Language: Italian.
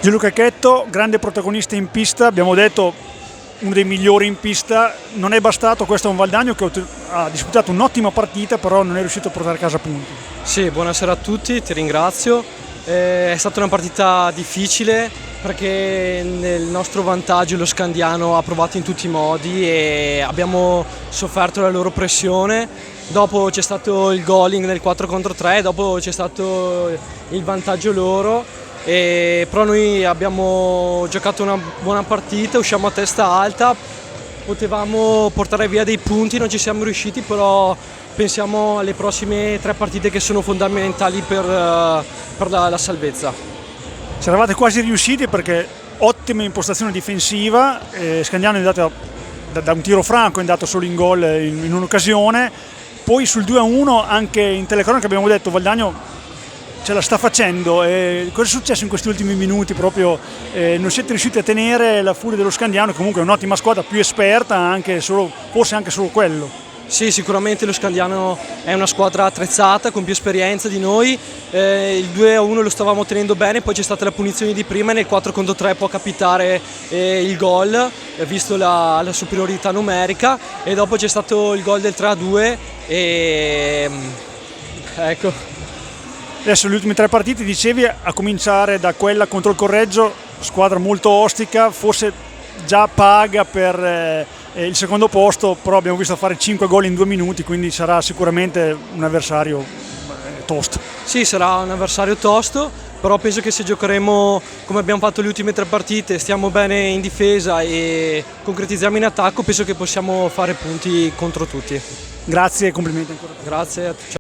Gianluca Chetto, grande protagonista in pista, abbiamo detto uno dei migliori in pista, non è bastato, questo è un Valdagno che ha disputato un'ottima partita, però non è riuscito a portare a casa punti. Sì, buonasera a tutti, ti ringrazio. È stata una partita difficile perché nel nostro vantaggio lo Scandiano ha provato in tutti i modi e abbiamo sofferto la loro pressione. Dopo c'è stato il goaling nel 4 contro 3, dopo c'è stato il vantaggio loro. Però noi abbiamo giocato una buona partita, usciamo a testa alta, potevamo portare via dei punti, non ci siamo riusciti, però pensiamo alle prossime 3 partite che sono fondamentali per la salvezza. C'eravate quasi riusciti perché ottima impostazione difensiva, Scandiano è andato da un tiro franco, è andato solo in gol in un'occasione, poi sul 2-1 anche in telecronaca abbiamo detto Valdagno ce la sta facendo. Cosa è successo in questi ultimi minuti? Proprio non siete riusciti a tenere la furia dello Scandiano, che comunque è un'ottima squadra, più esperta, forse anche solo quello. Sì, sicuramente lo Scandiano è una squadra attrezzata, con più esperienza di noi. Il 2-1 lo stavamo tenendo bene, poi c'è stata la punizione di prima e nel 4 contro 3 può capitare il gol, visto la superiorità numerica, e dopo c'è stato il gol del 3-2 e ecco. Adesso le ultime 3 partite, dicevi, a cominciare da quella contro il Correggio, squadra molto ostica, forse già paga per il secondo posto, però abbiamo visto fare 5 gol in 2 minuti, quindi sarà sicuramente un avversario tosto. Sì, sarà un avversario tosto, però penso che se giocheremo come abbiamo fatto le ultime 3 partite, stiamo bene in difesa e concretizziamo in attacco, penso che possiamo fare punti contro tutti. Grazie e complimenti ancora. Grazie a tutti.